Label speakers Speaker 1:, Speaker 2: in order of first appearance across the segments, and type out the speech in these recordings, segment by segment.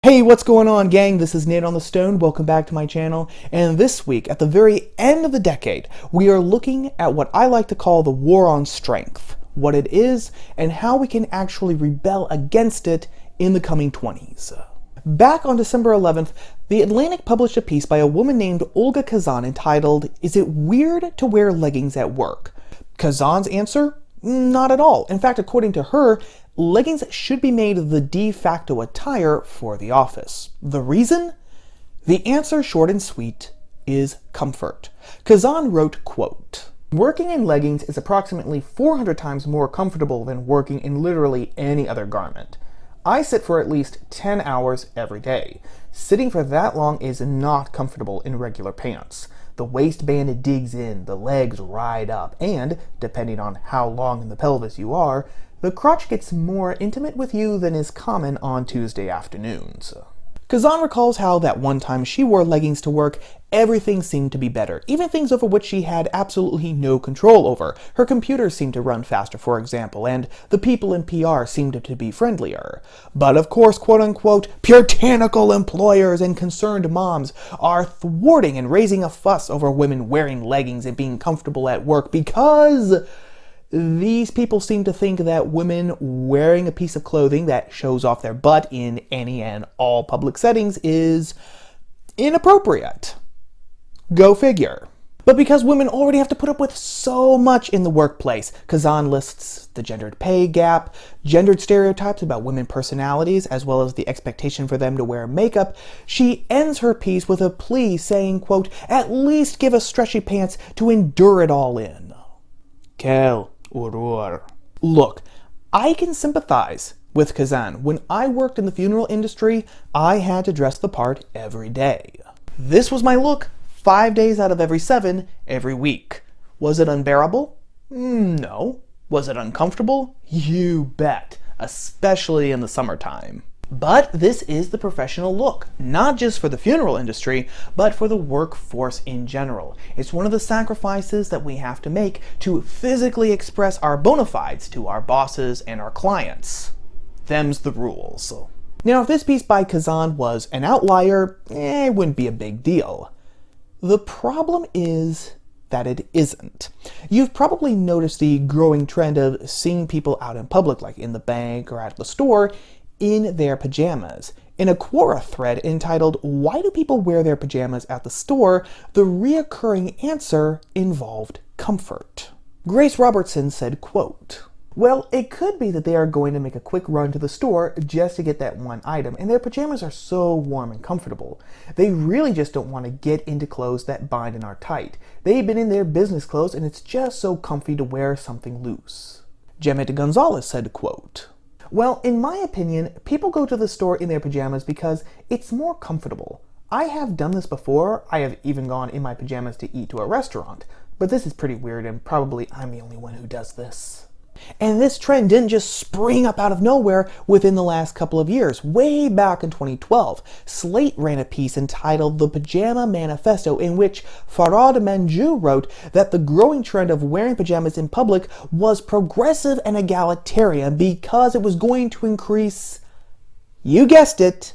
Speaker 1: Hey, what's going on, gang? This is Nate on the Stone. Welcome back to my channel. And this week, at the very end of the decade, we are looking at what I like to call the war on strength, what it is, and how we can actually rebel against it in the coming 20s. Back on December 11th, The Atlantic published a piece by a woman named Olga Kazan entitled, "Is it weird to wear leggings at work?" Kazan's answer? Not at all. In fact, according to her, leggings should be made the de facto attire for the office. The reason? The answer, short and sweet, is comfort. Kazan wrote, quote, "Working in leggings is approximately 400 times more comfortable than working in literally any other garment. I sit for at least 10 hours every day. Sitting for that long is not comfortable in regular pants. The waistband digs in, the legs ride up, and, depending on how long in the pelvis you are, the crotch gets more intimate with you than is common on Tuesday afternoons." Kazan recalls how that one time she wore leggings to work, everything seemed to be better, even things over which she had absolutely no control over. Her computer seemed to run faster, for example, and the people in PR seemed to be friendlier. But of course, quote-unquote, puritanical employers and concerned moms are thwarting and raising a fuss over women wearing leggings and being comfortable at work because these people seem to think that women wearing a piece of clothing that shows off their butt in any and all public settings is inappropriate. Go figure. But because women already have to put up with so much in the workplace, Kazan lists the gendered pay gap, gendered stereotypes about women personalities, as well as the expectation for them to wear makeup. She ends her piece with a plea saying, quote, "At least give us stretchy pants to endure it all in." Quel horror. Look, I can sympathize with Kazan. When I worked in the funeral industry, I had to dress the part every day. This was my look 5 days out of every 7 every week. Was it unbearable? No. Was it uncomfortable? You bet, especially in the summertime. But this is the professional look, not just for the funeral industry, but for the workforce in general. It's one of the sacrifices that we have to make to physically express our bona fides to our bosses and our clients. Them's the rules. Now, if this piece by Kazan was an outlier, it wouldn't be a big deal. The problem is that it isn't. You've probably noticed the growing trend of seeing people out in public, like in the bank or at the store, in their pajamas. In a Quora thread entitled, "Why do people wear their pajamas at the store?" the reoccurring answer involved comfort. Grace Robertson said, quote, "Well, it could be that they are going to make a quick run to the store just to get that one item, and their pajamas are so warm and comfortable. They really just don't want to get into clothes that bind and are tight. They've been in their business clothes, and it's just so comfy to wear something loose." Jemmet Gonzalez said, quote, "Well, in my opinion, people go to the store in their pajamas because it's more comfortable. I have done this before. I have even gone in my pajamas to eat to a restaurant. But this is pretty weird, and probably I'm the only one who does this." And this trend didn't just spring up out of nowhere within the last couple of years. Way back in 2012, Slate ran a piece entitled "The Pajama Manifesto," in which Farhad Manjoo wrote that the growing trend of wearing pajamas in public was progressive and egalitarian because it was going to increase, you guessed it,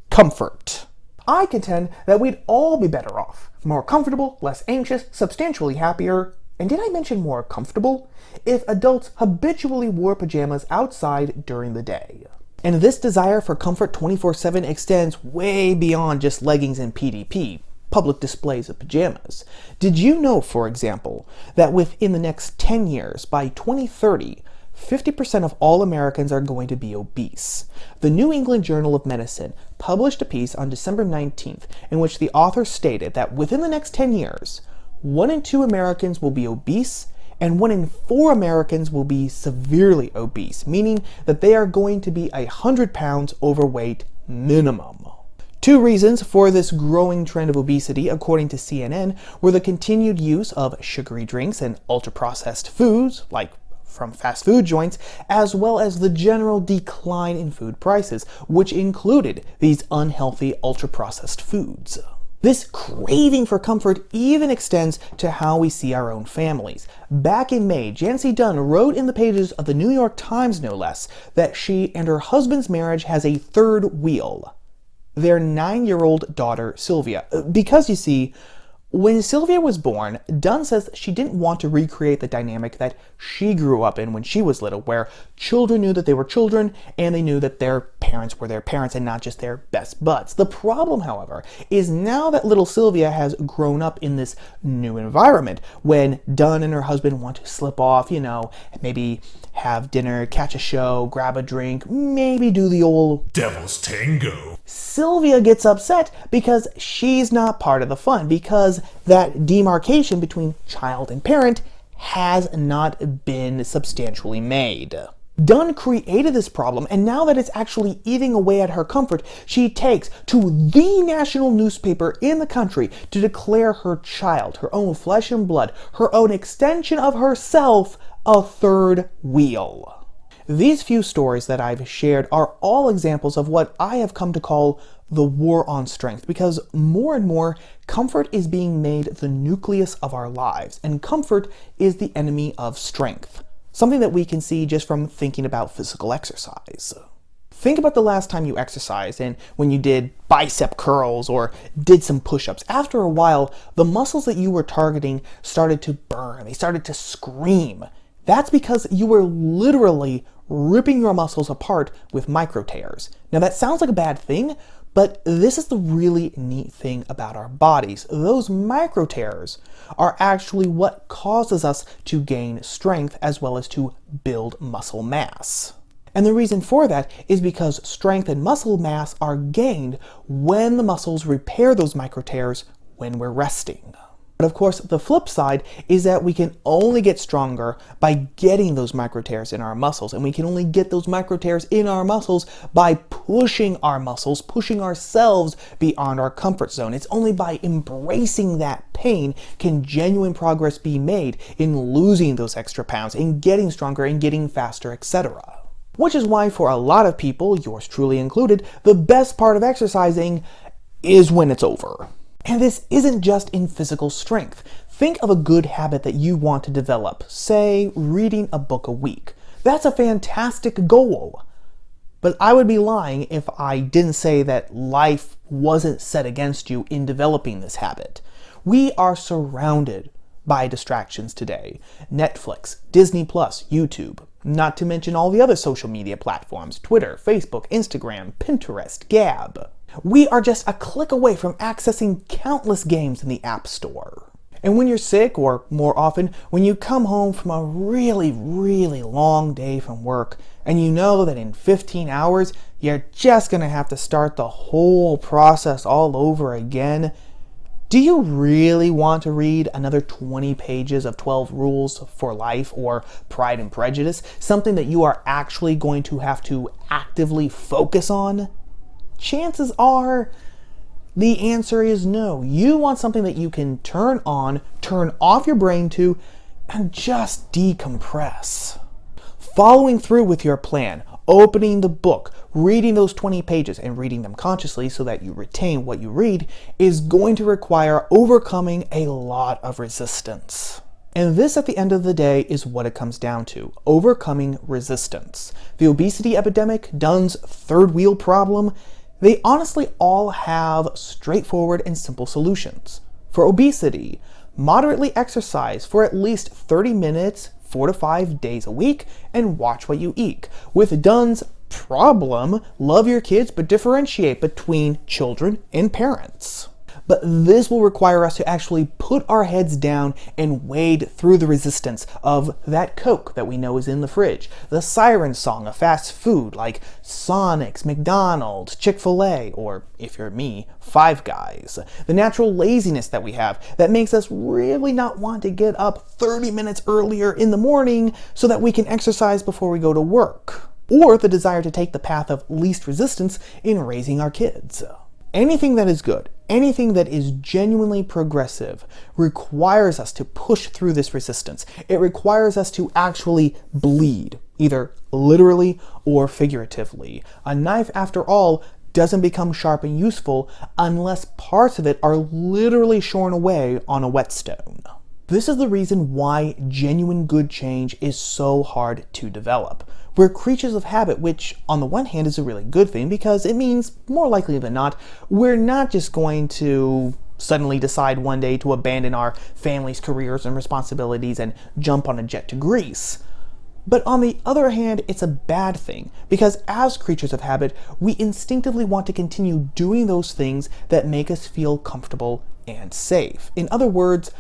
Speaker 1: comfort. I contend that we'd all be better off. More comfortable, less anxious, substantially happier, and did I mention more comfortable? If adults habitually wore pajamas outside during the day. And this desire for comfort 24/7 extends way beyond just leggings and PDP, public displays of pajamas. Did you know, for example, that within the next 10 years, by 2030, 50% of all Americans are going to be obese? The New England Journal of Medicine published a piece on December 19th in which the author stated that within the next 10 years, 1 in 2 Americans will be obese, and 1 in 4 Americans will be severely obese, meaning that they are going to be 100 pounds overweight minimum. 2 reasons for this growing trend of obesity, according to CNN, were the continued use of sugary drinks and ultra-processed foods, like from fast food joints, as well as the general decline in food prices, which included these unhealthy ultra-processed foods. This craving for comfort even extends to how we see our own families. Back in May, Jancy Dunn wrote in the pages of the New York Times, no less, that she and her husband's marriage has a third wheel: their 9-year-old daughter, Sylvia. Because you see, when Sylvia was born, Dunn says she didn't want to recreate the dynamic that she grew up in when she was little, where children knew that they were children and they knew that their parents were their parents and not just their best buds. The problem, however, is now that little Sylvia has grown up in this new environment, when Dunn and her husband want to slip off, maybe have dinner, catch a show, grab a drink, maybe do the old
Speaker 2: devil's tango.
Speaker 1: Sylvia gets upset because she's not part of the fun, because that demarcation between child and parent has not been substantially made. Dunn created this problem, and now that it's actually eating away at her comfort, she takes to the national newspaper in the country to declare her child, her own flesh and blood, her own extension of herself, a third wheel. These few stories that I've shared are all examples of what I have come to call the war on strength, because more and more, comfort is being made the nucleus of our lives, and comfort is the enemy of strength. Something that we can see just from thinking about physical exercise. Think about the last time you exercised and when you did bicep curls or did some push-ups. After a while, the muscles that you were targeting started to burn. They started to scream. That's because you were literally ripping your muscles apart with micro tears. Now that sounds like a bad thing, but this is the really neat thing about our bodies. Those micro tears are actually what causes us to gain strength as well as to build muscle mass. And the reason for that is because strength and muscle mass are gained when the muscles repair those micro tears when we're resting. But of course, the flip side is that we can only get stronger by getting those micro tears in our muscles. And we can only get those micro tears in our muscles by pushing our muscles, pushing ourselves beyond our comfort zone. It's only by embracing that pain can genuine progress be made in losing those extra pounds, in getting stronger, in getting faster, etc. Which is why for a lot of people, yours truly included, the best part of exercising is when it's over. And this isn't just in physical strength. Think of a good habit that you want to develop, say reading a book a week. That's a fantastic goal. But I would be lying if I didn't say that life wasn't set against you in developing this habit. We are surrounded by distractions today. Netflix, Disney+, YouTube, not to mention all the other social media platforms, Twitter, Facebook, Instagram, Pinterest, Gab. We are just a click away from accessing countless games in the App Store. And when you're sick, or more often, when you come home from a really, really long day from work, and you know that in 15 hours, you're just gonna have to start the whole process all over again, do you really want to read another 20 pages of 12 Rules for Life or Pride and Prejudice? Something that you are actually going to have to actively focus on? Chances are the answer is no. You want something that you can turn on, turn off your brain to, and just decompress. Following through with your plan, opening the book, reading those 20 pages and reading them consciously so that you retain what you read is going to require overcoming a lot of resistance. And this, at the end of the day, is what it comes down to: overcoming resistance. The obesity epidemic, Dunn's third wheel problem, they honestly all have straightforward and simple solutions. For obesity, moderately exercise for at least 30 minutes, 4 to 5 days a week, and watch what you eat. With Dunn's problem, love your kids but differentiate between children and parents. But this will require us to actually put our heads down and wade through the resistance of that Coke that we know is in the fridge, the siren song of fast food like Sonic's, McDonald's, Chick-fil-A, or if you're me, Five Guys, the natural laziness that we have that makes us really not want to get up 30 minutes earlier in the morning so that we can exercise before we go to work, or the desire to take the path of least resistance in raising our kids. Anything that is good, anything that is genuinely progressive requires us to push through this resistance. It requires us to actually bleed, either literally or figuratively. A knife, after all, doesn't become sharp and useful unless parts of it are literally shorn away on a whetstone. This is the reason why genuine good change is so hard to develop. We're creatures of habit, which on the one hand is a really good thing because it means, more likely than not, we're not just going to suddenly decide one day to abandon our families, careers, and responsibilities and jump on a jet to Greece. But on the other hand, it's a bad thing, because as creatures of habit, we instinctively want to continue doing those things that make us feel comfortable and safe. In other words,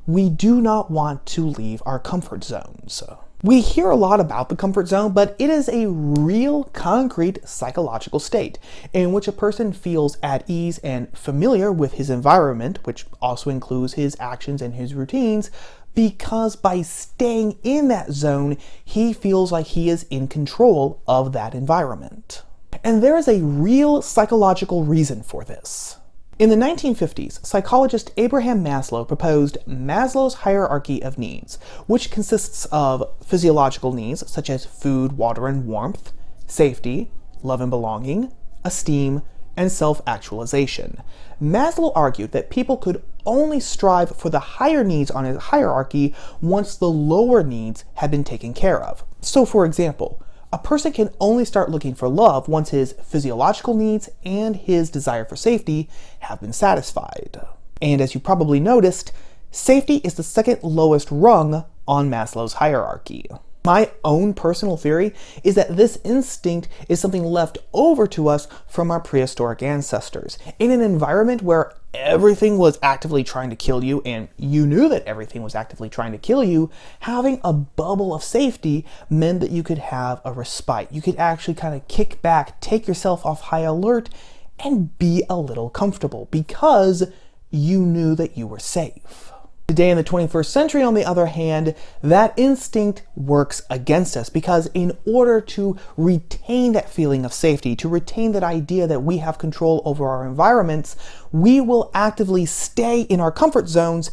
Speaker 1: we do not want to leave our comfort zones. We hear a lot about the comfort zone, but it is a real, concrete psychological state in which a person feels at ease and familiar with his environment, which also includes his actions and his routines, because by staying in that zone, he feels like he is in control of that environment. And there is a real psychological reason for this. In the 1950s, psychologist Abraham Maslow proposed Maslow's hierarchy of needs, which consists of physiological needs such as food, water, and warmth, safety, love and belonging, esteem, and self-actualization. Maslow argued that people could only strive for the higher needs on his hierarchy once the lower needs had been taken care of. So, for example, a person can only start looking for love once his physiological needs and his desire for safety have been satisfied. And as you probably noticed, safety is the second lowest rung on Maslow's hierarchy. My own personal theory is that this instinct is something left over to us from our prehistoric ancestors. In an environment where everything was actively trying to kill you, and you knew that everything was actively trying to kill you, having a bubble of safety meant that you could have a respite. You could actually kind of kick back, take yourself off high alert, and be a little comfortable because you knew that you were safe. Today in the 21st century, on the other hand, that instinct works against us because in order to retain that feeling of safety, to retain that idea that we have control over our environments, we will actively stay in our comfort zones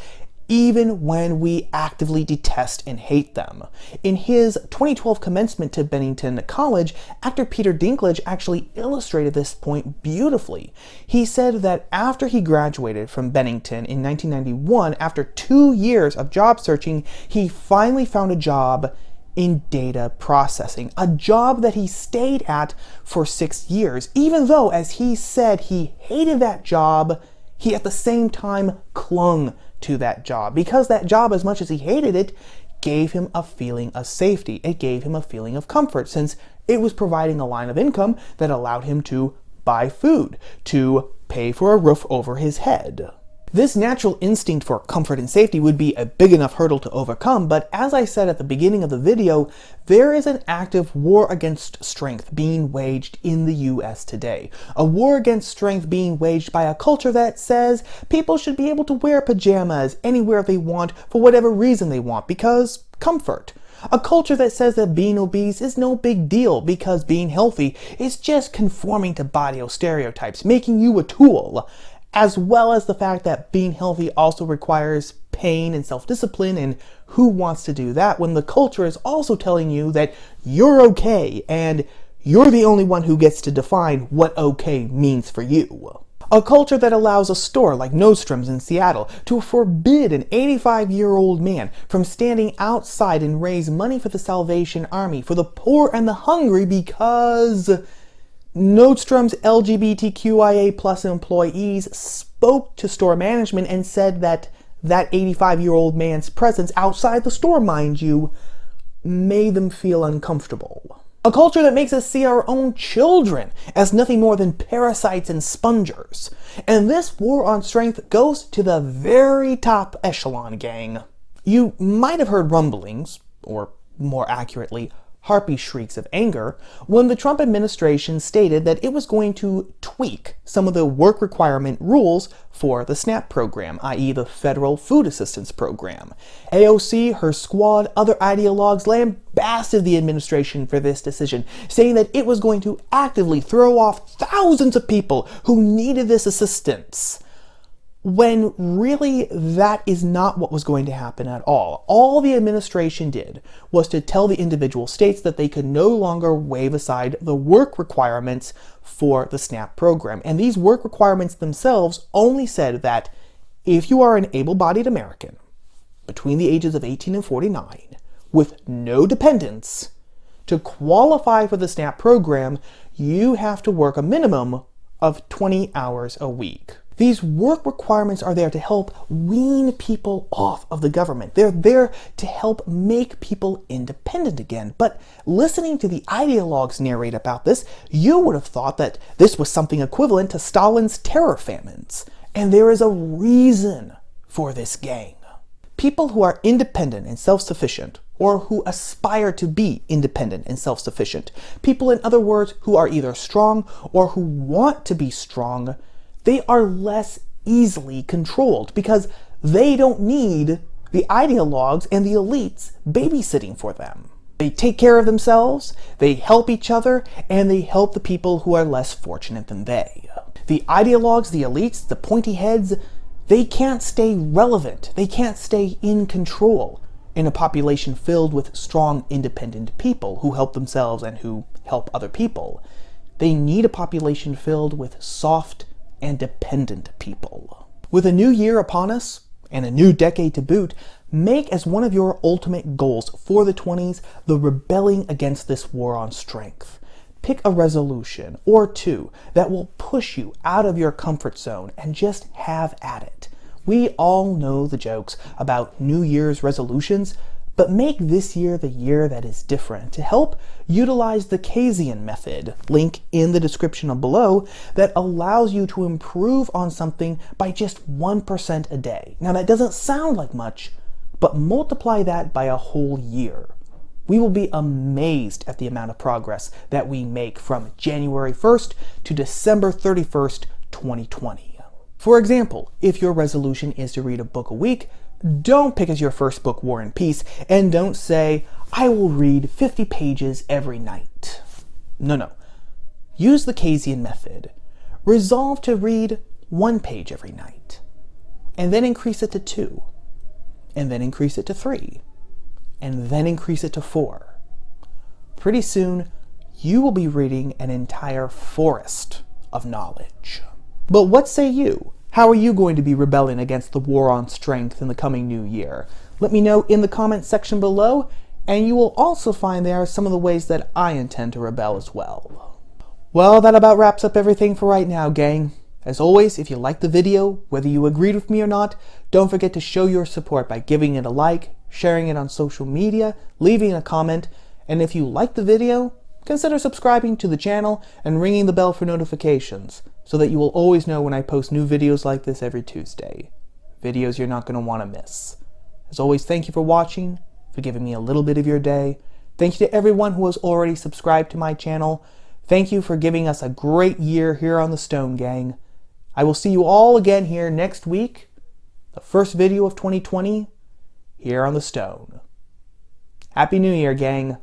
Speaker 1: even when we actively detest and hate them. In his 2012 commencement to Bennington College, actor Peter Dinklage actually illustrated this point beautifully. He said that after he graduated from Bennington in 1991, after 2 years of job searching, he finally found a job in data processing, a job that he stayed at for 6 years, even though, as he said, he hated that job, he at the same time clung to that job, because that job, as much as he hated it, gave him a feeling of safety. It gave him a feeling of comfort, since it was providing a line of income that allowed him to buy food, to pay for a roof over his head. This natural instinct for comfort and safety would be a big enough hurdle to overcome, but as I said at the beginning of the video, there is an active war against strength being waged in the US today. A war against strength being waged by a culture that says people should be able to wear pajamas anywhere they want for whatever reason they want, because comfort. A culture that says that being obese is no big deal because being healthy is just conforming to body stereotypes, making you a tool. As well as the fact that being healthy also requires pain and self-discipline, and who wants to do that when the culture is also telling you that you're okay and you're the only one who gets to define what okay means for you. A culture that allows a store like Nordstrom's in Seattle to forbid an 85-year-old man from standing outside and raise money for the Salvation Army, for the poor and the hungry, because Nordstrom's LGBTQIA+ employees spoke to store management and said that 85-year-old man's presence outside the store, mind you, made them feel uncomfortable. A culture that makes us see our own children as nothing more than parasites and spongers. And this war on strength goes to the very top echelon, gang. You might have heard rumblings, or more accurately, harpy shrieks of anger, when the Trump administration stated that it was going to tweak some of the work requirement rules for the SNAP program, i.e. the Federal Food Assistance Program. AOC, her squad, other ideologues lambasted the administration for this decision, saying that it was going to actively throw off thousands of people who needed this assistance. When really that is not what was going to happen at all. All the administration did was to tell the individual states that they could no longer wave aside the work requirements for the SNAP program. And these work requirements themselves only said that if you are an able-bodied American between the ages of 18 and 49 with no dependents, To qualify for the SNAP program, you have to work a minimum of 20 hours a week. These work requirements are there to help wean people off of the government. They're there to help make people independent again. But listening to the ideologues narrate about this, you would have thought that this was something equivalent to Stalin's terror famines. And there is a reason for this, gang. People who are independent and self-sufficient, or who aspire to be independent and self-sufficient, people, in other words, who are either strong or who want to be strong, they are less easily controlled because they don't need the ideologues and the elites babysitting for them. They take care of themselves, they help each other, and they help the people who are less fortunate than they. The ideologues, the elites, the pointy heads, they can't stay relevant, they can't stay in control in a population filled with strong, independent people who help themselves and who help other people. They need a population filled with soft and dependent people. With a new year upon us, and a new decade to boot, make as one of your ultimate goals for the 20s the rebelling against this war on strength. Pick a resolution or two that will push you out of your comfort zone and just have at it. We all know the jokes about New Year's resolutions, but make this year the year that is different. To help, utilize the Bayesian method, link in the description below, that allows you to improve on something by just 1% a day. Now that doesn't sound like much, but multiply that by a whole year. We will be amazed at the amount of progress that we make from January 1st to December 31st, 2020. For example, if your resolution is to read a book a week, don't pick as your first book War and Peace, and don't say, I will read 50 pages every night. No. Use the Bayesian method. Resolve to read 1 page every night, and then increase it to 2, and then increase it to 3, and then increase it to 4. Pretty soon, you will be reading an entire forest of knowledge. But what say you? How are you going to be rebelling against the war on strength in the coming new year? Let me know in the comments section below, and you will also find there some of the ways that I intend to rebel as well. Well, that about wraps up everything for right now, gang. As always, if you liked the video, whether you agreed with me or not, don't forget to show your support by giving it a like, sharing it on social media, leaving a comment, and if you liked the video, consider subscribing to the channel and ringing the bell for notifications, so that you will always know when I post new videos like this every Tuesday. Videos you're not going to want to miss. As always, thank you for watching, for giving me a little bit of your day. Thank you to everyone who has already subscribed to my channel. Thank you for giving us a great year here on the Stone Gang. I will see you all again here next week, the first video of 2020, here on the Stone. Happy New Year, gang.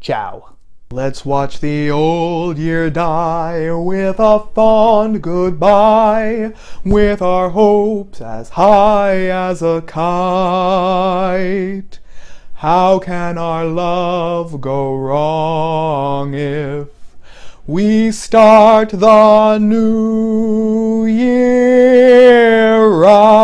Speaker 1: Ciao. Let's watch the old year die with a fond goodbye, with our hopes as high as a kite. How can our love go wrong if we start the new year right?